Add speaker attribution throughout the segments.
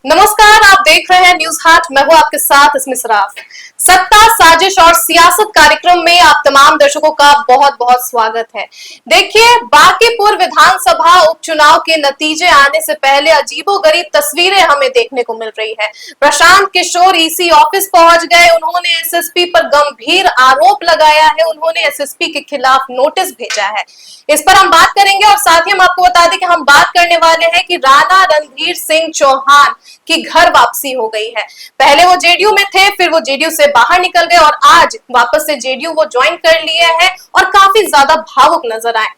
Speaker 1: नमस्कार, आप देख रहे हैं न्यूज हाट। मैं हूं आपके साथ इसमें सराफ। सत्ता, साजिश और सियासत कार्यक्रम में आप तमाम दर्शकों का बहुत बहुत स्वागत है। देखिए, बांकीपुर विधानसभा उपचुनाव के नतीजे आने से पहले अजीबोगरीब तस्वीरें हमें देखने को मिल रही है। प्रशांत किशोर ईसी ऑफिस पहुंच गए। उन्होंने एसएसपी पर गंभीर आरोप लगाया है। उन्होंने एसएसपी के खिलाफ नोटिस भेजा है। इस पर हम बात करेंगे और साथ ही हम आपको बता दें कि हम बात करने वाले हैं कि राणा रणधीर सिंह चौहान की घर वापसी हो गई है। पहले वो जेडीयू में थे, फिर वो जेडीयू से बाहर निकल गए और आज वापस से जेडीयू वो ज्वाइन कर लिए हैं और काफी ज्यादा भावुक नजर आए।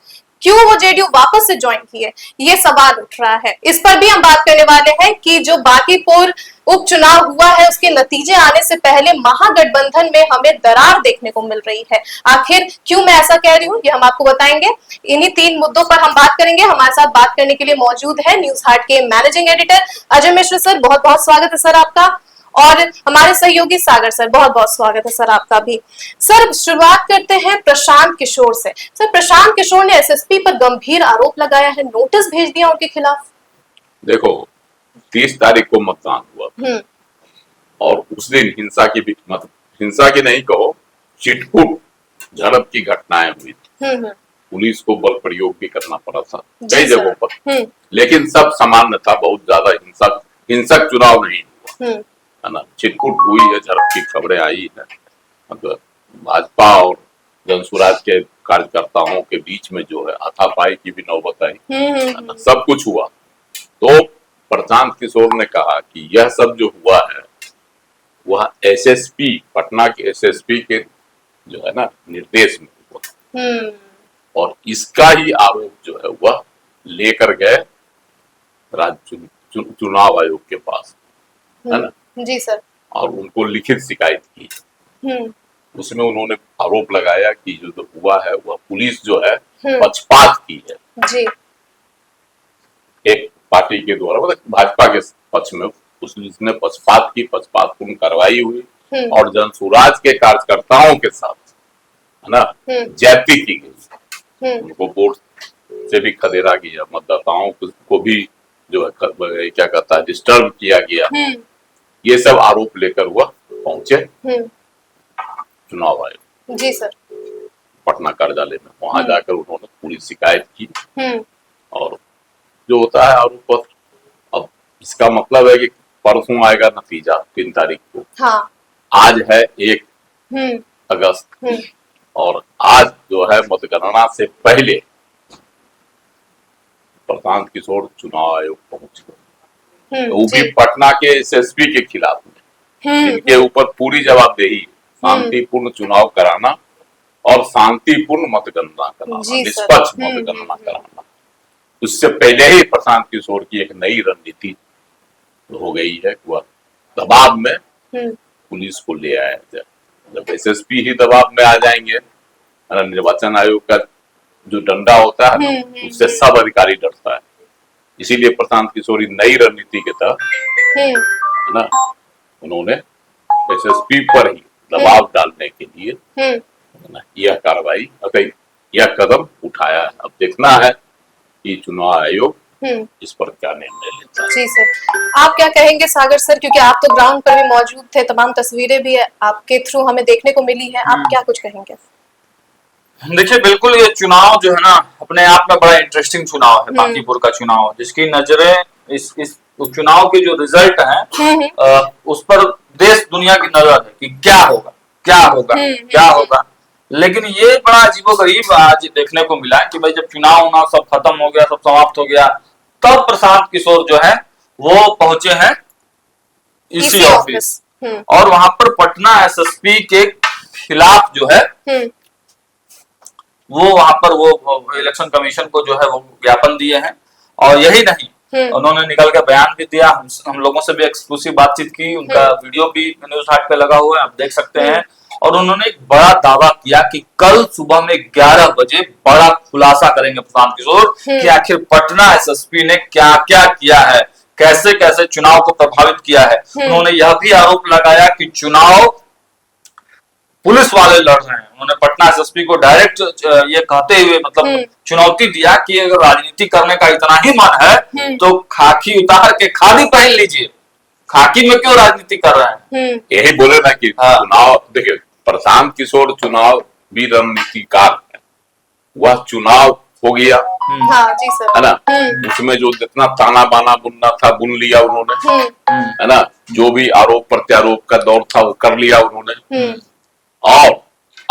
Speaker 1: क्यों वो जेडीयू वापस से ज्वाइन किए, ये सवाल उठ रहा है। इस पर भी हम बात करने वाले हैं कि जो बांकीपुर उपचुनाव हुआ है उसके नतीजे आने से पहले महागठबंधन में हमें दरार देखने को मिल रही है। आखिर क्यों मैं ऐसा कह रही हूँ, ये हम आपको बताएंगे। इन्हीं 3 मुद्दों पर हम बात करेंगे। हमारे साथ बात करने के लिए मौजूद है न्यूज हाट के managing editor Ajay Mishra sir. बहुत बहुत स्वागत है सर आपका। और हमारे सहयोगी सागर सर, बहुत बहुत स्वागत है सर आपका भी। सर, शुरुआत करते हैं प्रशांत किशोर से। सर, प्रशांत किशोर ने एसएसपी पर गंभीर आरोप लगाया है, नोटिस भेज दिया उनके खिलाफ।
Speaker 2: देखो, 30 तारीख को मतदान हुआ और उस दिन हिंसा की भी, मतलब हिंसा की नहीं कहो, चिटपुट झड़प की घटनाएं हुई थी। पुलिस को बल प्रयोग भी करना पड़ा था कई जगहों पर, लेकिन सब सामान्य था। बहुत ज्यादा हिंसक चुनाव नहीं हुआ, है ना। चिटपुट हुई है, झड़प की खबरें आई है। मतलब भाजपा और जनसुराज के कार्यकर्ताओं के बीच में जो है हाथापाई की भी नौबत आई, सब कुछ हुआ। तो प्रशांत किशोर ने कहा कि यह सब जो हुआ है वह एसएसपी, पटना के एसएसपी के जो है ना निर्देश में हुआ, और इसका ही आरोप जो है वह लेकर गए राज्य चुनाव आयोग के पास, है ना
Speaker 1: जी सर। और
Speaker 2: उनको लिखित शिकायत की। उसमें उन्होंने आरोप लगाया कि जो हुआ है वह पुलिस जो है पक्षपात की है
Speaker 1: जी।
Speaker 2: एक पार्टी के द्वारा, मतलब भाजपा के पक्ष में उसने पक्षपात की, पक्षपातपूर्ण कार्रवाई हुई और जनसुराज के कार्यकर्ताओं के साथ, है ना, ज्यादती की गई। उनको वोट से भी खदेड़ा गया, मतदाताओं को भी जो है क्या कहता है डिस्टर्ब किया गया। ये सब आरोप लेकर वह पहुंचे चुनाव आयोग
Speaker 1: जी सर,
Speaker 2: पटना कार्यालय में। वहां जाकर उन्होंने पूरी शिकायत की और जो होता है आरोप पत्र। अब इसका मतलब है कि परसों आएगा नतीजा 3 तारीख को।
Speaker 1: हाँ।
Speaker 2: आज है 1 अगस्त और आज जो है मतगणना से पहले प्रशांत किशोर चुनाव आयोग पहुंच गए, वो भी पटना के एसएसपी के खिलाफ में, जिनके ऊपर पूरी जवाबदेही शांतिपूर्ण चुनाव कराना और शांतिपूर्ण मतगणना कराना, निष्पक्ष मतगणना कराना। उससे पहले ही प्रशांत किशोर की एक नई रणनीति हो गई है। वह दबाव में पुलिस को ले आया जाए। जब एसएसपी ही दबाव में आ जाएंगे, निर्वाचन आयोग का जो डंडा होता है उससे सब अधिकारी डरता है। इसीलिए प्रशांत किशोर नई रणनीति के तहत, है ना, उन्होंने एसएसपी पर ही दबाव डालने के लिए यह कार्रवाई, यह कदम उठाया है। अब देखना है कि चुनाव आयोग इस पर क्या निर्णय लेता है।
Speaker 1: जी सर, आप क्या कहेंगे सागर सर, क्योंकि आप तो ग्राउंड पर भी मौजूद थे, तमाम तस्वीरें भी आपके थ्रू हमें देखने को मिली है। आप क्या कुछ कहेंगे?
Speaker 3: देखिए, बिल्कुल ये चुनाव जो है ना अपने आप में बड़ा इंटरेस्टिंग चुनाव है, बांकीपुर का चुनाव, जिसकी नजरें इस चुनाव के जो रिजल्ट हैं उस पर देश दुनिया की नजर है कि क्या होगा क्या होगा क्या होगा। लेकिन ये बड़ा अजीबोगरीब आज देखने को मिला कि भाई जब चुनाव होना सब खत्म हो गया, सब समाप्त हो गया, तब प्रशांत किशोर जो है वो पहुंचे हैं इसी ऑफिस और वहां पर पटना एसएसपी के खिलाफ जो है वो वहां पर वो इलेक्शन कमीशन को जो है वो ज्ञापन दिए हैं। और यही नहीं, उन्होंने निकल के बयान भी दिया। हम लोगों से भी एक्सक्लूसिव बातचीत की, उनका वीडियो भी न्यूज हाट पे लगा हुआ है, आप देख सकते हैं। और उन्होंने एक बड़ा दावा किया कि कल सुबह में 11 बजे बड़ा खुलासा करेंगे प्रशांत किशोर कि आखिर पटना एसएसपी ने क्या क्या किया है, कैसे कैसे चुनाव को प्रभावित किया है। उन्होंने यह भी आरोप लगाया कि चुनाव पुलिस वाले लड़ रहे हैं। उन्होंने पटना एसएसपी को डायरेक्ट ये कहते हुए मतलब चुनौती दिया कि अगर राजनीति करने का इतना ही मन है तो खाकी उतार के खादी पहन लीजिए, खाकी में क्यों राजनीति कर रहे हैं?
Speaker 2: यही बोले ना कि
Speaker 3: हाँ।
Speaker 2: चुनाव, देखिए प्रशांत किशोर चुनाव भी रणनीतिकार है। वह चुनाव हो गया,
Speaker 1: हाँ जी सर,
Speaker 2: है ना, उसमें जो जितना ताना बाना बुनना था बुन लिया उन्होंने, है ना, जो भी आरोप प्रत्यारोप का दौर था वो कर लिया उन्होंने। और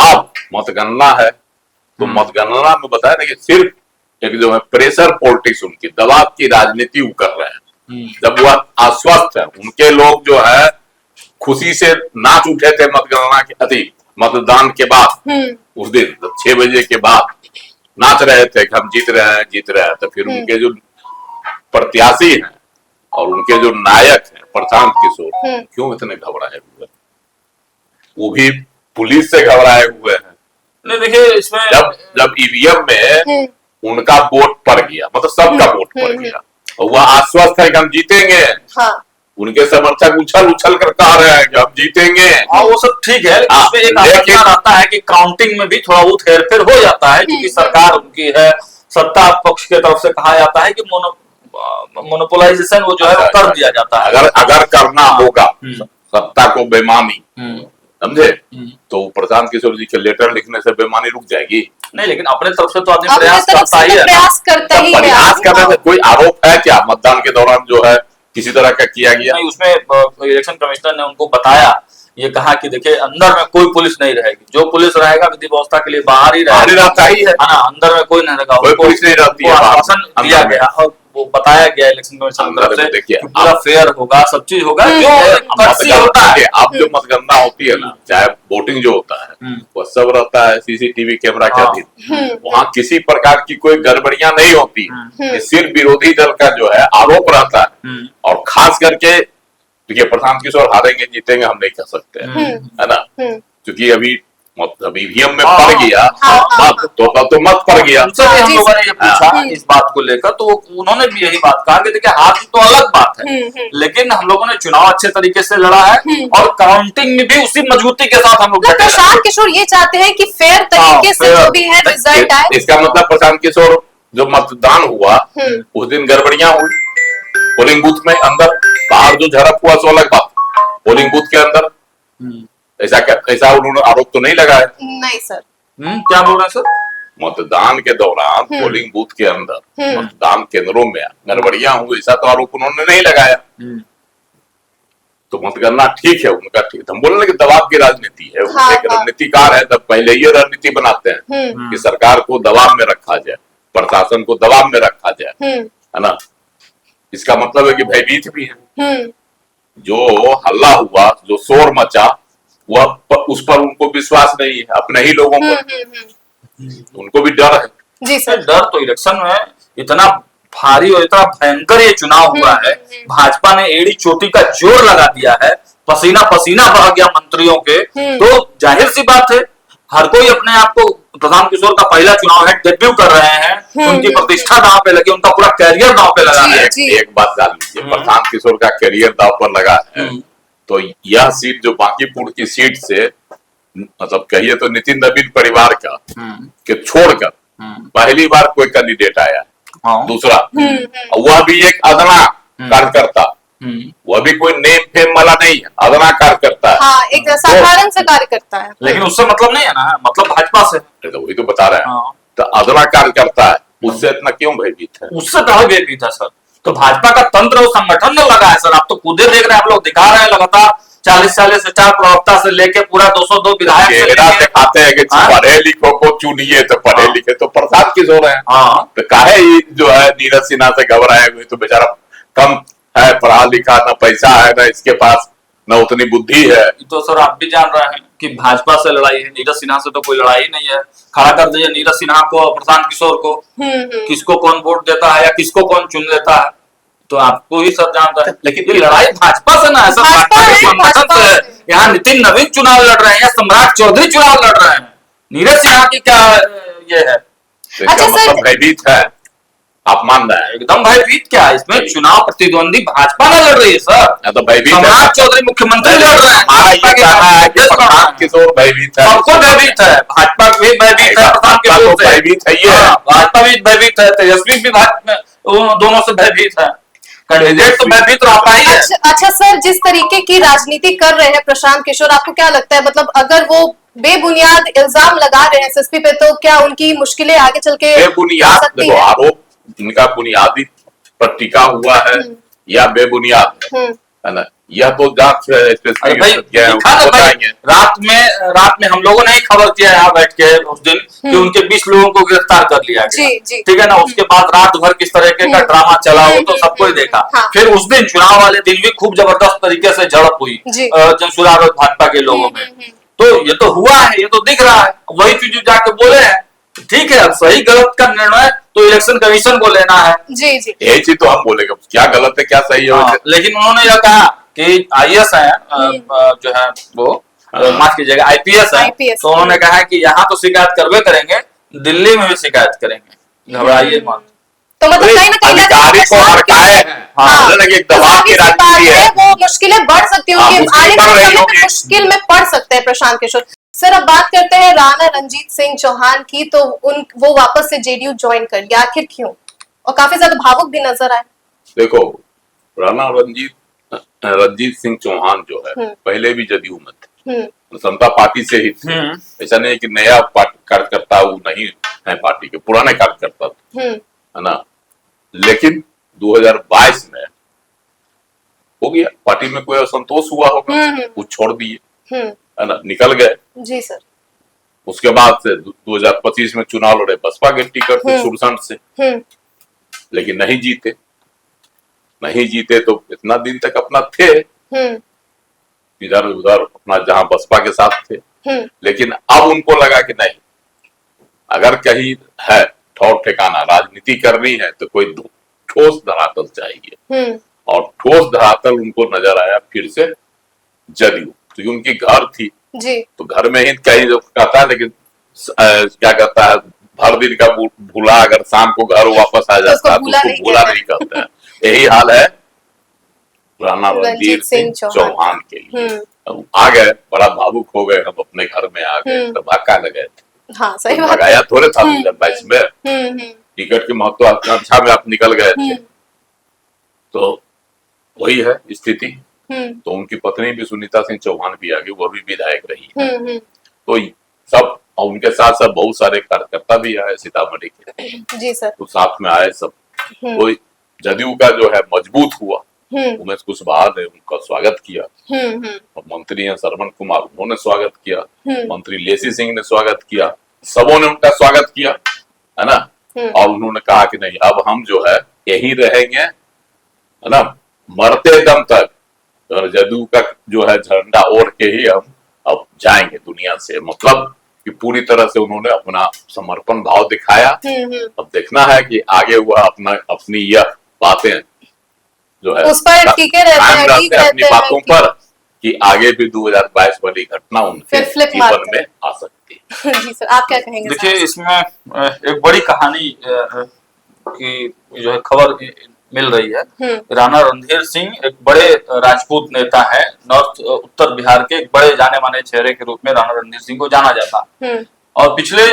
Speaker 2: अब मतगणना है, तो मतगणना में बताया ना कि सिर्फ एक जो है प्रेशर पॉलिटिक्स, उनकी दबाव की राजनीति वो कर रहे हैं। जब वह आश्वस्त है, उनके लोग जो है खुशी से नाच उठे थे मतगणना के मतदान के बाद, उस दिन 6 बजे के बाद नाच रहे थे कि हम जीत रहे हैं, जीत रहे हैं। तो फिर उनके जो प्रत्याशी हैं और उनके जो नायक हैं प्रशांत किशोर, क्यों इतने घबराए हुए? वो भी पुलिस से घबराए हुए हैं।
Speaker 3: नहीं देखिए, इसमें
Speaker 2: जब ईवीएम में उनका वोट पड़ गया, मतलब सबका वोट पड़ गया, और वह आश्वस्त है कि हम जीतेंगे। हाँ। उनके समर्थक उछल उछल कर कह रहे हैं कि हम जीतेंगे।
Speaker 3: हाँ, वो सब ठीक है, लेकिन उसमें एक आशंका रहता है कि काउंटिंग में भी थोड़ा बहुत हेरफेर हो जाता है, क्योंकि सरकार उनकी है, सत्ता पक्ष की तरफ से कहा जाता है कि मोनोपोलाइजेशन वो जो है वो कर दिया जाता है।
Speaker 2: अगर करना होगा सत्ता को बेईमानी, समझे, तो प्रशांत किशोर जी के लेटर लिखने से बेईमानी रुक जाएगी?
Speaker 3: नहीं, लेकिन अपने तरफ से तो आदमी प्रयास करता ही है।
Speaker 2: प्रयास करने से कोई आरोप है क्या मतदान के दौरान जो है किसी तरह का किया गया?
Speaker 3: नहीं, उसमें इलेक्शन कमिश्नर ने उनको बताया, ये कहा कि देखिए अंदर में कोई पुलिस नहीं रहेगी, जो पुलिस रहेगा विधि व्यवस्था के लिए बाहर ही
Speaker 2: रहता ही है
Speaker 3: ना, अंदर में कोई नहीं रहेगा,
Speaker 2: कोई पुलिस नहीं रहती है।
Speaker 3: आश्वासन दिया गया और वो बताया गया इलेक्शन कमीशन की तरफ से कि पूरा फेयर होगा, सब चीज होगा जो होता है।
Speaker 2: अब जो मतगणना होती है ना, चाहे वोटिंग जो होता है वो सब रहता है सीसीटीवी कैमरा के अधीन, वहाँ किसी प्रकार की कोई गड़बड़ियां नहीं होती है। सिर्फ विरोधी दल का जो है आरोप रहता है, और खास करके देखिए प्रशांत किशोर हारेंगे जीतेंगे हम नहीं कह सकते, है ना, क्योंकि अभी ईवीएम में पड़ गया मत, तो मत पड़ गया।
Speaker 3: उनसे भी हम लोगों ने ये पूछा इस बात को लेकर, तो उन्होंने भी यही बात कहा कि देखिए हार तो अलग बात है, लेकिन हम लोगों ने चुनाव अच्छे तरीके से लड़ा है और काउंटिंग में भी उसी मजबूती के साथ हम लोग।
Speaker 1: तो प्रशांत किशोर ये चाहते हैं कि फेयर तरीके से जो भी है रिजल्ट आए।
Speaker 2: इसका मतलब प्रशांत किशोर जो मतदान हुआ उस दिन गड़बड़ियां हुई पोलिंग बूथ में, अंदर बाहर जो झड़प हुआ सो अलग बात, पोलिंग बूथ के अंदर ऐसा उन्होंने आरोप तो नहीं लगाया?
Speaker 1: नहीं सर।
Speaker 3: क्या बोल रहे हैं सर?
Speaker 2: मतदान के दौरान पोलिंग बूथ के अंदर मतदान केंद्रों में गड़बड़ियां हुई, ऐसा तो आरोप उन्होंने नहीं लगाया। तो मतगणना ठीक है उनका, ठीक, हम बोल रहे कि दबाव की राजनीति है।
Speaker 1: हाँ,
Speaker 2: एक रणनीतिकार है, तब पहले ये रणनीति बनाते हैं कि सरकार को दबाव में रखा जाए, प्रशासन को दबाव में रखा जाए, है ना। इसका मतलब है कि भयभीत भी है। जो हल्ला हुआ, जो शोर मचा, वह उस पर उनको विश्वास नहीं है, अपने ही लोगों को, उनको भी डर है।
Speaker 1: जी सर।
Speaker 3: डर तो इलेक्शन में इतना भारी और इतना भयंकर ये चुनाव हुआ है, भाजपा ने एड़ी चोटी का जोर लगा दिया है, पसीना पसीना बह गया मंत्रियों के, तो जाहिर सी बात है हर कोई अपने आप को, प्रशांत किशोर का पहला चुनाव है, डेब्यू कर रहे हैं, उनकी प्रतिष्ठा दांव पे लगी, उनका पूरा कैरियर दांव पे लगा है।
Speaker 2: एक बात जान लीजिए, प्रशांत किशोर का कैरियर दांव पर लगा है, तो यह सीट जो बांकीपुर की सीट से, मतलब कहिए तो नितिन नवीन परिवार का के छोड़कर पहली बार कोई कैंडिडेट आया, दूसरा, वह भी एक अदना कार्यकर्ता, वह भी कोई नेम फेम वाला नहीं है, अदना कार्यकर्ता है।
Speaker 1: हाँ, एक साधारण सा कार्यकर्ता है,
Speaker 3: लेकिन उससे मतलब नहीं है ना, मतलब भाजपा से।
Speaker 2: तो वही तो बता रहे हैं, तो अदना कार्यकर्ता है, उससे इतना क्यों भयभीत है?
Speaker 3: उससे कहा भयभीत है सर, तो भाजपा का तंत्र और संगठन में लगा है सर। आप तो खुद ही देख रहे हैं, आप लोग दिखा रहे हैं लगातार 40 से 4 प्रवक्ता से लेके पूरा 202 विधायक
Speaker 2: दिखाते हैं कि पढ़े लिखो को चुनिए, तो पढ़े लिखे तो प्रशांत किशोर है। तो काहे जो है नीरज सिन्हा से घबराए हुए, तो बेचारा कम है, पढ़ा लिखा, ना पैसा है, ना इसके पास न उतनी बुद्धि है।
Speaker 3: तो सर आप भी जान रहे हैं कि भाजपा से लड़ाई है, नीरज सिन्हा से तो कोई लड़ाई नहीं है। खड़ा कर दीजिए नीरज सिन्हा को, प्रशांत किशोर को, किसको कौन वोट देता है या किसको कौन चुन लेता है, तो आपको ही सब जानता है। लेकिन ये लड़ाई भाजपा से ना है, भाजपा के संगठन से है। यहाँ नितिन नवीन चुनाव लड़ रहे हैं या सम्राट चौधरी चुनाव लड़ रहे हैं, नीरज सिन्हा की क्या ये है?
Speaker 2: अच्छा मतलब भयभीत है, आप मान रहे हैं?
Speaker 3: एकदम भयभीत क्या है इसमें? चुनाव प्रतिद्वंदी भाजपा में लड़ रही है सर,
Speaker 2: तो भयभीत
Speaker 3: सम्राट चौधरी मुख्यमंत्री लड़ रहे हैं,
Speaker 2: प्रशांत किशोर भयभीत है,
Speaker 3: सबको भयभीत है, भाजपा भी भयभीत है, प्रशांत किशोर
Speaker 2: भयभीत है,
Speaker 3: भाजपा भी भयभीत है, तेजस्वी भी दोनों से भयभीत है। कैंडिडेट तो भयभीत रहता ही है।
Speaker 1: अच्छा सर, जिस तरीके की राजनीति कर रहे हैं प्रशांत किशोर, आपको क्या लगता है, मतलब अगर वो बेबुनियाद इल्जाम लगा रहे हैं एसएसपी पे, तो क्या उनकी मुश्किलें आगे चल के
Speaker 2: बेबुनियाद, देखो आरोप इनका बुनियादी पर टिका हुआ है या बेबुनियाद है ना, यह तो जांच
Speaker 3: रात में हम लोगों ने ही खबर किया यहाँ बैठ के उस दिन कि उनके 20 लोगों को गिरफ्तार कर लिया गया, ठीक है ना। उसके बाद रात भर किस तरीके का ड्रामा चला वो तो सबको ही देखा।
Speaker 1: हाँ।
Speaker 3: फिर उस दिन चुनाव वाले दिन भी खूब जबरदस्त तरीके से झड़प हुई जनसुराज और भाजपा के लोगों में। तो ये तो हुआ है, ये तो दिख रहा है, वही चीज जाके बोले हैं। ठीक है, अब सही गलत का निर्णय तो इलेक्शन कमीशन को लेना है।
Speaker 1: जी जी,
Speaker 2: यही चीज तो हम बोलेंगे, क्या गलत है क्या सही है।
Speaker 3: लेकिन उन्होंने यह कहा कि आईएएस है जो है वो माफ कीजिएगा आईपीएस है, तो उन्होंने कहा कि यहाँ तो शिकायत करवे करेंगे, दिल्ली में भी शिकायत करेंगे, घबराइए मत।
Speaker 1: तो मतलब कहीं ना कहीं
Speaker 2: अधिकारी को हटाए हैं, दबाव की राजनीति है,
Speaker 1: वो मुश्किलें बढ़ सकती है, आने वाले समय में मुश्किल में पड़ सकते हैं प्रशांत किशोर। सर अब बात करते हैं राणा रणजीत सिंह चौहान की, तो वो वापस से जेडीयू ज्वाइन कर लिया, आखिर क्यों? और काफी ज्यादा भावुक भी नजर आए।
Speaker 2: देखो, राणा रणजीत सिंह चौहान जो है पहले भी जदयू में थे, समता पार्टी से ही थे। ऐसा नहीं कि नया कार्यकर्ता वो नहीं है, पार्टी के पुराने कार्यकर्ता थे, है ना। लेकिन 2022 में हो गया, पार्टी में कोई असंतोष हुआ होगा, वो छोड़ दिए, है ना, निकल गए। जी सर। उसके बाद से 2025 में चुनाव लड़े बसपा के टिकट से, सुरसंड से, लेकिन नहीं जीते तो इतना दिन तक अपना थे इधर उधर अपना, जहां बसपा के साथ थे। लेकिन अब उनको लगा कि नहीं, अगर कहीं है ठौर ठिकाना, राजनीति करनी है तो कोई ठोस धरातल चाहिए, और ठोस धरातल उनको नजर आया फिर से जदयू, क्योंकि उनकी घर थी जी, तो घर में ही कहीं जो कहता है, लेकिन क्या कहता है, भर दिन का भूला अगर शाम को घर वापस आ जाता है तो उसको भूला नहीं करता है। यही हाल है राणा रणजीत सिंह चौहान के लिए। आ गए, बड़ा भावुक हो गए, हम अपने घर में आ गए, धमाका लगे थे।
Speaker 1: हाँ, सही बात
Speaker 2: लगाया थोड़े था 2022 में, टिकट की महत्वाकांक्षा में आप निकल गए थे, तो वही है स्थिति। तो उनकी पत्नी भी सुनीता सिंह चौहान भी आ गई, वो भी विधायक रही है। तो सब, और उनके साथ साथ बहुत सारे कार्यकर्ता भी आए सीतामढ़ी के जी सर, तो साथ में आए सब। तो जदयू का जो है मजबूत हुआ। उमेश कुशवाहा ने उनका स्वागत किया, और मंत्री हैं श्रवण कुमार, उन्होंने स्वागत किया, मंत्री लेसी सिंह ने स्वागत किया, सबों ने उनका स्वागत किया, है ना। और उन्होंने कहा कि नहीं, अब हम जो है यही रहेंगे, है ना, मरते दम तक जदयू का जो है झंडा ओढ़ के ही हम अब जाएंगे दुनिया से। मतलब कि पूरी तरह से उन्होंने अपना समर्पण भाव दिखाया। अब देखना है कि आगे हुआ अपनी यह बातें जो है
Speaker 1: उस पर टिके रहते हैं
Speaker 2: अपनी बातों पर, कि आगे भी 2022 वाली घटना उनके जीवन में आ सकती है।
Speaker 1: जी सर, आप क्या कहेंगे?
Speaker 3: देखिए, इसमें एक बड़ी कहानी की जो है खबर मिल रही है। राणा रणधीर सिंह एक बड़े राजपूत नेता है, नॉर्थ उत्तर बिहार के एक बड़े जाने माने चेहरे के रूप में राणा रणधीर सिंह को जाना जाता है। और पिछले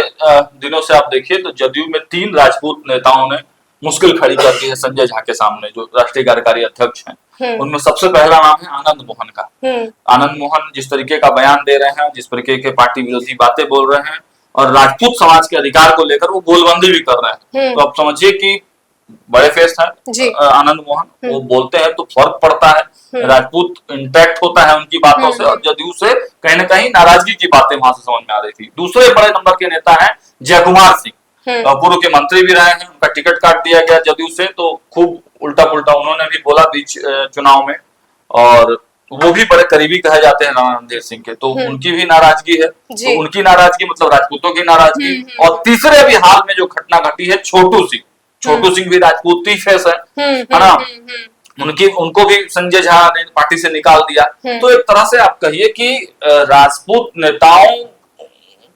Speaker 3: दिनों से आप देखिए तो जदयू में 3 राजपूत नेताओं ने मुश्किल खड़ी कर दी है संजय झा के सामने, जो राष्ट्रीय कार्यकारी अध्यक्ष हैं। उनमें सबसे पहला नाम है आनंद मोहन का। आनंद मोहन जिस तरीके का बयान दे रहे हैं, जिस तरीके के पार्टी विरोधी बातें बोल रहे हैं, और राजपूत समाज के अधिकार को लेकर वो गोलबंदी भी कर रहे हैं, तो आप समझिए कि बड़े फेस है आनंद मोहन, वो बोलते हैं तो फर्क पड़ता है, राजपूत इंटैक्ट होता है उनकी बातों से, और जदयू से कहीं ना कहीं नाराजगी की बातें वहां से समझ में आ रही थी। दूसरे बड़े नंबर के नेता है जयकुमार सिंह, पूर्व के मंत्री भी रहे हैं, उनका टिकट काट दिया गया जदयू से, तो खूब उल्टा पुल्टा उन्होंने भी बोला बीच चुनाव में, और वो भी बड़े करीबी कहे जाते हैं राणा रणधीर सिंह के, तो उनकी भी नाराजगी है। तो उनकी नाराजगी मतलब राजपूतों की नाराजगी। और तीसरे अभी हाल में जो घटना घटी है, छोटू सिंह भी राजपूत ही फेस है ना, उनको भी संजय झा ने पार्टी से निकाल दिया। तो एक तरह से आप कहिए कि राजपूत नेताओं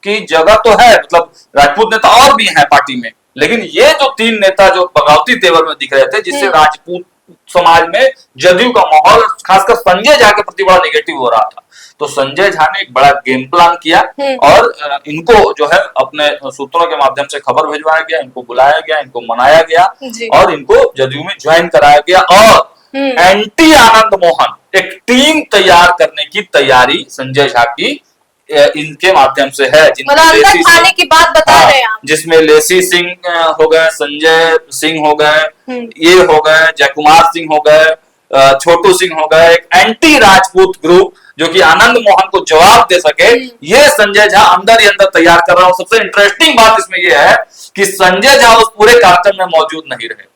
Speaker 3: की जगह तो है, मतलब राजपूत नेता और भी हैं पार्टी में, लेकिन ये जो 3 नेता जो बगावती तेवर में दिख रहे थे, जिससे राजपूत समाज में जदयू का माहौल खासकर संजय झा के प्रति बड़ा नेगेटिव हो रहा था। तो संजय झा ने एक बड़ा गेम प्लान किया और इनको जो है अपने सूत्रों के माध्यम से खबर भिजवाया गया, इनको बुलाया गया, इनको मनाया गया और इनको जदयू में ज्वाइन कराया गया। और एंटी आनंद मोहन एक टीम तैयार करने की तैयारी संजय झा की इनके माध्यम से है,
Speaker 1: अंदर खाने की बात बता रहे हैं आप।
Speaker 3: जिसमें लेसी सिंह हो गए, संजय सिंह हो गए, ये हो गए, जयकुमार सिंह हो गए, छोटू सिंह हो गए, एक एंटी राजपूत ग्रुप जो कि आनंद मोहन को जवाब दे सके, ये संजय झा अंदर ही अंदर तैयार कर रहा है। सबसे इंटरेस्टिंग बात इसमें ये है कि संजय झा उस पूरे कार्यक्रम में मौजूद नहीं रहे।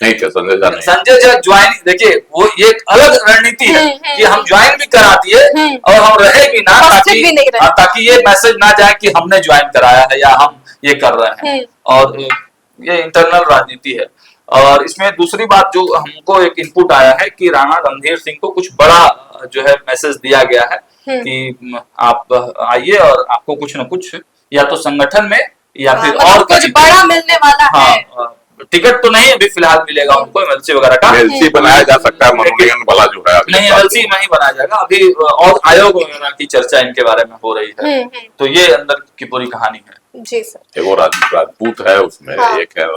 Speaker 2: नहीं थे
Speaker 3: संजय झा ज्वाइन, देखिए वो ये एक अलग रणनीति है कि हम ज्वाइन भी करा दिए और हम रहे भी ना, ताकि ये मैसेज ना जाए कि हमने ज्वाइन कराया है या हम ये कर रहे हैं। और ये इंटरनल राजनीति है। और इसमें दूसरी बात जो हमको एक इनपुट आया है कि राणा रणधीर सिंह को कुछ बड़ा जो है मैसेज दिया गया है कि आप आइए और आपको कुछ न कुछ या तो संगठन में या फिर और
Speaker 1: कुछ बड़ा मिलने वाला है।
Speaker 3: टिकट तो नहीं अभी फिलहाल मिलेगा उनको एमएलसी वगैरह का,
Speaker 2: एमएलसी बनाया जा सकता है, मनोनयन वाला जो है
Speaker 3: नहीं एमएलसी नहीं बनाया जाएगा अभी, और आयोग वगैरह की चर्चा इनके बारे में हो रही है। तो ये अंदर की पूरी कहानी है।
Speaker 1: जी सर।
Speaker 2: एक राजपूत है उसमें, एक है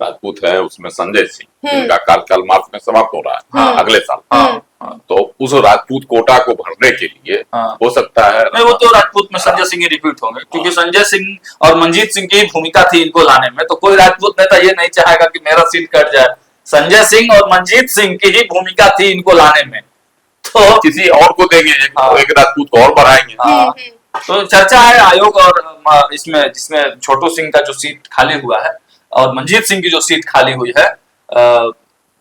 Speaker 2: राजपूत है उसमें संजय सिंह, जिनका कार्यकाल मार्च में समाप्त हो रहा है अगले साल। तो उस राजपूत कोटा को भरने के लिए हो सकता है
Speaker 3: नहीं, वो तो राजपूत में संजय सिंह ही रिपीट होंगे, क्योंकि संजय सिंह और मंजीत सिंह की भूमिका थी इनको लाने में। तो कोई राजपूत नेता ये नहीं चाहेगा कि मेरा सीट कट जाए। संजय सिंह और मंजीत सिंह की ही भूमिका थी इनको लाने में, तो
Speaker 2: किसी और को देंगे, एक राजपूत को और बढ़ाएंगे।
Speaker 3: तो चर्चा है आयोग और इसमें जिसमें छोटू सिंह का जो सीट खाली हुआ है और मंजीत सिंह की जो सीट खाली हुई है,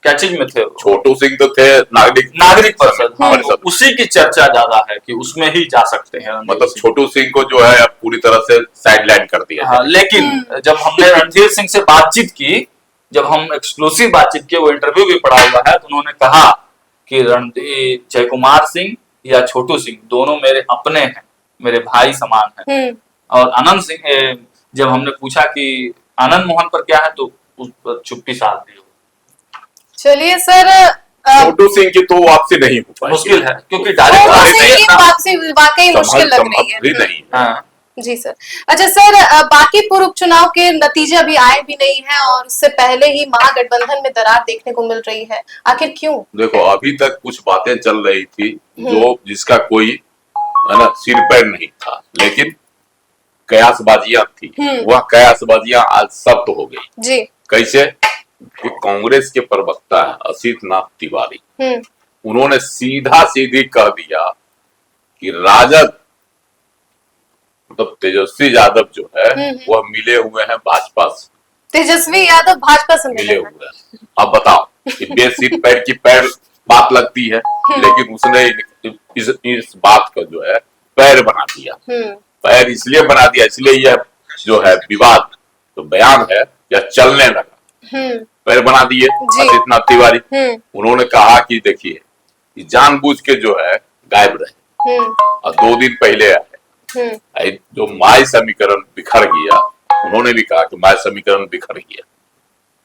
Speaker 3: क्या चीज में थे?
Speaker 2: छोटू सिंह तो थे नागरिक
Speaker 3: परिषद, उसी की चर्चा ज्यादा है कि उसमें ही जा सकते हैं।
Speaker 2: मतलब छोटू सिंह को जो है अब पूरी तरह से साइडलाइन कर दिया।
Speaker 3: लेकिन जब हमने रणधीर सिंह से बातचीत की, जब हम एक्सक्लूसिव बातचीत की, वो इंटरव्यू भी पड़ा हुआ है, तो उन्होंने कहा कि जयकुमार सिंह या छोटू सिंह दोनों मेरे अपने हैं, मेरे भाई समान हैं। और आनंद सिंह, जब हमने पूछा कि आनंद मोहन पर क्या है, तो उस पर चुप्पी साध दी।
Speaker 1: चलिए सर,
Speaker 2: छोटू सिंह की तो वापसी नहीं हो पाई,
Speaker 3: मुश्किल है, क्योंकि
Speaker 1: वापसी वाकई मुश्किल लग रही है। जी सर। अच्छा सर, बाकी पूर्व उपचुनाव के नतीजे अभी आए भी नहीं है और उससे पहले ही महागठबंधन में दरार देखने को मिल रही है, आखिर क्यों?
Speaker 2: देखो, अभी तक कुछ बातें चल रही थी जो जिसका कोई है ना सिर पैर नहीं था, लेकिन कयासबाजियां थी। वह कयासबाजियां आज सख्त हो गई
Speaker 1: जी।
Speaker 2: कैसे कि कांग्रेस के प्रवक्ता है असित नाथ तिवारी, उन्होंने सीधा सीधी कह दिया कि राजद मतलब तेजस्वी यादव जो है वह मिले हुए हैं भाजपा से।
Speaker 1: तेजस्वी यादव भाजपा से
Speaker 2: मिले हुए हैं। अब बताओ कि बेसिक पैर की पैर बात लगती है, लेकिन उसने इस बात का जो है पैर बना दिया। पैर इसलिए बना दिया, इसलिए यह जो है विवाद तो बयान है या चलने लगा। पैर बना दिए असित नाथ तिवारी। उन्होंने कहा कि देखिए जानबूझ के जो है गायब रहे और 2 दिन पहले आए। जो माय समीकरण बिखर गया, उन्होंने भी कहा कि माय समीकरण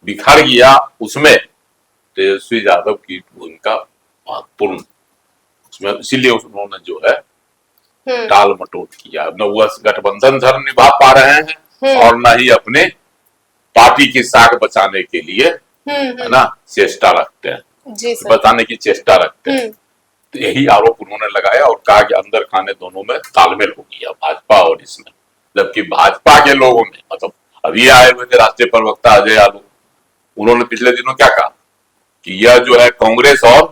Speaker 2: बिखर गया, उसमें तेजस्वी यादव की भूमिका महत्वपूर्ण, उसमें इसीलिए उन्होंने जो है टाल मटोल किया। न वह गठबंधन धर्म निभा पा रहे हैं और न ही अपने पार्टी की साख बचाने के लिए है ना चेष्टा रखते हैं, बचाने की चेष्टा रखते हैं। तो यही आरोप उन्होंने लगाया और कहा कि अंदर खाने दोनों में तालमेल हो गया, भाजपा और इसमें। जबकि भाजपा के लोगों ने, मतलब अभी आए हुए थे राष्ट्रीय प्रवक्ता अजय यादव, उन्होंने पिछले दिनों क्या कहा कि यह जो है कांग्रेस और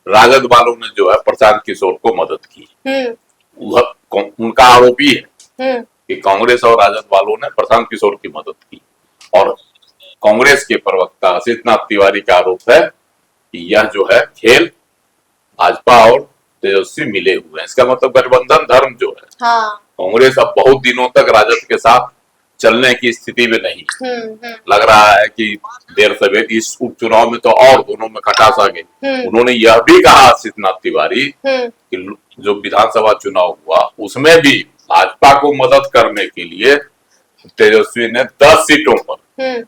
Speaker 2: राजद वालों ने जो है प्रशांत किशोर को मदद की। उनका आरोप ही है कि कांग्रेस और राजद वालों ने प्रशांत किशोर की मदद की। और कांग्रेस के प्रवक्ता असित नाथ तिवारी का आरोप है कि यह जो है खेल भाजपा और तेजस्वी मिले हुए हैं। इसका मतलब गठबंधन धर्म जो है, कांग्रेस अब बहुत दिनों तक राजद के साथ चलने की स्थिति में नहीं। लग रहा है कि देर सवेर इस उपचुनाव में तो और दोनों में खटास आ गई। उन्होंने यह भी कहा असित नाथ तिवारी कि जो विधानसभा चुनाव हुआ उसमें भी भाजपा को मदद करने के लिए तेजस्वी ने 10 सीटों पर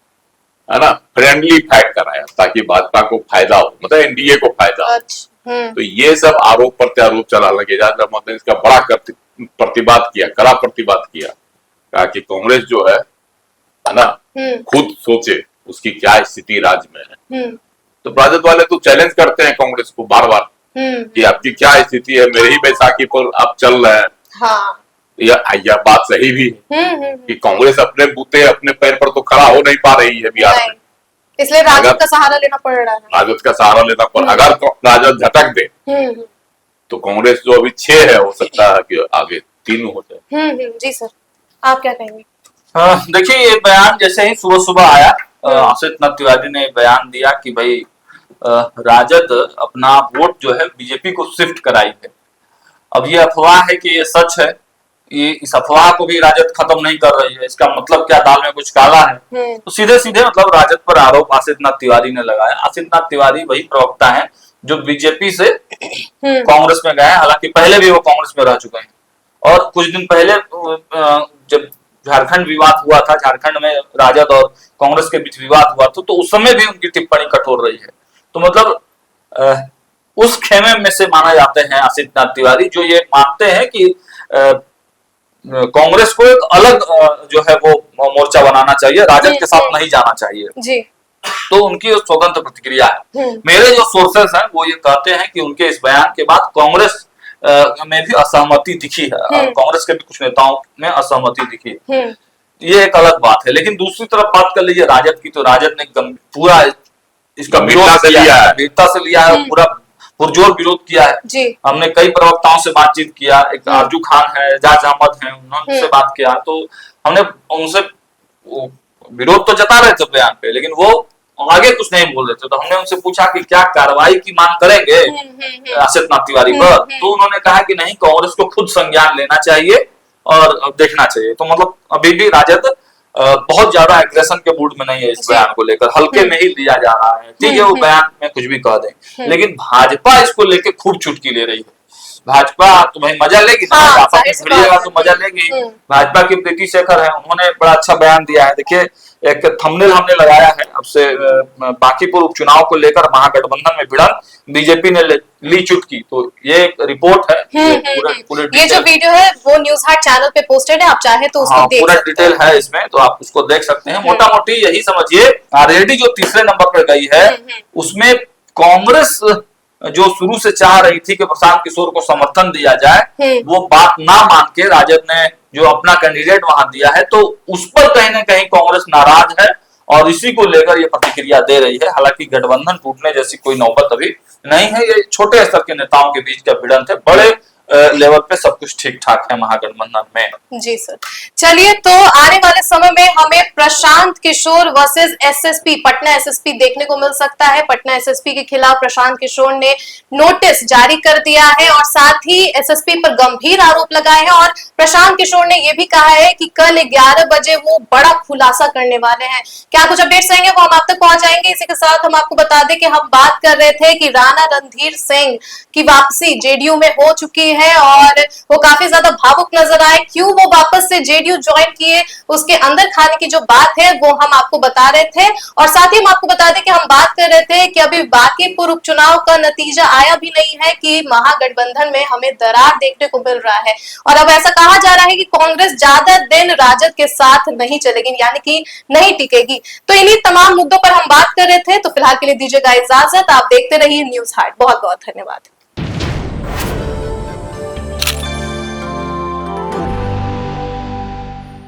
Speaker 2: है ना, फ्रेंडली फाइट कराया ताकि भाजपा को फायदा हो, मतलब एनडीए को फायदा हो। तो ये सब आरोप प्रत्यारोप चला लगे, जब मतलब इसका बड़ा प्रतिवाद किया, कड़ा प्रतिवाद किया, कहा कि कांग्रेस जो है ना, खुद सोचे उसकी क्या स्थिति राज्य में है। तो राजद वाले तो चैलेंज करते हैं कांग्रेस को बार बार कि आपकी क्या स्थिति है, मेरे ही बैसाखी पर आप चल रहे हैं।
Speaker 1: हाँ।
Speaker 2: यह बात सही भी है कि कांग्रेस अपने बूते अपने पैर पर तो खड़ा हो नहीं पा रही है बिहार में,
Speaker 1: इसलिए राजद का सहारा लेना पड़ रहा है।
Speaker 2: राजद का सहारा लेना पड़, अगर राजद झटक दे तो कांग्रेस जो अभी 6 है, हो सकता है कि आगे 3 हो जाए।
Speaker 1: जी सर, आप क्या कहेंगे?
Speaker 3: देखिए, ये बयान जैसे ही सुबह सुबह आया, आसित नाथ तिवारी ने बयान दिया कि भाई राजद अपना वोट जो है बीजेपी को शिफ्ट कराई है। अब ये अफवाह है कि ये सच है, ये इस अफवाह को भी राजद खत्म नहीं कर रही है। इसका मतलब क्या, दाल में कुछ काला है? तो सीधे सीधे मतलब राजद पर आरोप आसित नाथ तिवारी ने लगाया। आसित नाथ तिवारी वही प्रवक्ता है जो बीजेपी से कांग्रेस में गए, हालांकि पहले भी वो कांग्रेस में रह चुके हैं। और कुछ दिन पहले जब झारखंड विवाद हुआ था, झारखंड में राजद और कांग्रेस के बीच विवाद हुआ था, तो उस समय भी उनकी टिप्पणी कठोर रही है। तो मतलब उस खेमे में से माना जाते हैं आसित नाथ तिवारी, जो ये मानते हैं कि कांग्रेस को एक अलग जो है वो मोर्चा बनाना चाहिए, राजद के साथ नहीं जाना चाहिए
Speaker 1: जी।
Speaker 3: तो उनकी स्वतंत्र प्रतिक्रिया है। मेरे जो सोर्सेस हैं वो ये कहते हैं कि उनके इस बयान के बाद कांग्रेस में भी असहमति दिखी है, कांग्रेस के भी कुछ नेताओं में असहमति दिखी है। ये एक अलग बात है। लेकिन दूसरी तरफ बात कर लीजिए राजद की, तो राजद ने पूरा इसका
Speaker 2: गंभीरता से
Speaker 3: लिया है, पूरा पुरजोर विरोध किया है
Speaker 1: जी। हमने
Speaker 3: कई प्रवक्ताओं से बातचीत किया, एक आरजू खान है, एजाज अहमद है, उन्होंने बात किया। तो हमने उनसे विरोध तो जता रहे थे बयान पे, लेकिन वो आगे कुछ नहीं बोल रहे थे। तो हमने उनसे पूछा कि क्या कार्रवाई की मांग करेंगे आसित नाथ तिवारी पर, तो उन्होंने कहा कि नहीं, कांग्रेस को खुद संज्ञान लेना चाहिए और देखना चाहिए। तो मतलब अभी भी राजद बहुत ज्यादा एग्रेशन के मूड में नहीं है, इस बयान को लेकर हल्के में ही लिया जा रहा है। ठीक है, वो बयान में कुछ भी कह दें, लेकिन भाजपा इसको लेके खूब चुटकी ले रही है। भाजपा तो भाई मजा लेगी, तो मजा लेगी। भाजपा की प्रीति शेखर है, उन्होंने बड़ा अच्छा बयान दिया है। देखिए, एक थंबनेल हमने लगाया है, अब से बांकीपुर उपचुनाव को लेकर महागठबंधन में भिड़न, बीजेपी ने ली चुटकी। तो ये एक रिपोर्ट है,
Speaker 1: ये जो वीडियो है वो न्यूज हाट चैनल पे पोस्टेड है, आप चाहे तो उसको देख
Speaker 3: पूरा डिटेल है इसमें, तो आप उसको देख सकते हैं। मोटा मोटी यही समझिए, आरजेडी जो तीसरे नंबर पर गई है, उसमें कांग्रेस जो शुरू से चाह रही थी कि प्रशांत किशोर को समर्थन दिया जाए, वो बात ना मान के राजद ने जो अपना कैंडिडेट वहां दिया है, तो उस पर कहीं ना कहीं कांग्रेस नाराज है और इसी को लेकर ये प्रतिक्रिया दे रही है। हालांकि गठबंधन टूटने जैसी कोई नौबत अभी नहीं है, ये छोटे स्तर के नेताओं के बीच का भिड़न थे, बड़े लेवल पे सब कुछ ठीक ठाक है महागठबंधन में।
Speaker 1: जी सर, चलिए, तो आने वाले समय में हमें Prashant Kishor versus SSP, Patna SSP देखने को मिल सकता है। पटना एसएसपी के खिलाफ प्रशांत किशोर ने नोटिस जारी कर दिया है और साथ ही एसएसपी पर गंभीर आरोप लगाए हैं। और प्रशांत किशोर ने यह भी कहा है कि कल 11 बजे वो बड़ा खुलासा करने वाले हैं। क्या कुछ अपडेट्स रहेंगे वो हम आप तक पहुंचाएंगे। इसी के साथ हम आपको बता दें कि हम बात कर रहे थे कि राणा रणधीर सिंह की वापसी जेडीयू में हो चुकी है और वो काफी ज्यादा भावुक नजर आए। क्यों वो वापस से जेडीयू ज्वाइन किए, उसके अंदर खाने की जो बात है वो हम आपको बता रहे थे। और साथ ही हम आपको बता दें कि हम बात कर रहे थे कि अभी बांकीपुर उपचुनाव का नतीजा आया भी नहीं है कि महागठबंधन में हमें दरार देखने को मिल रहा है। और अब ऐसा कहा जा रहा है कि कांग्रेस ज्यादा दिन राजद के साथ नहीं चलेगी, यानी कि नहीं टिकेगी। तो इन्हीं तमाम मुद्दों पर हम बात कर रहे थे। तो फिलहाल के लिए दीजिएगा इजाजत, आप देखते रहिए न्यूज हाट। बहुत बहुत धन्यवाद।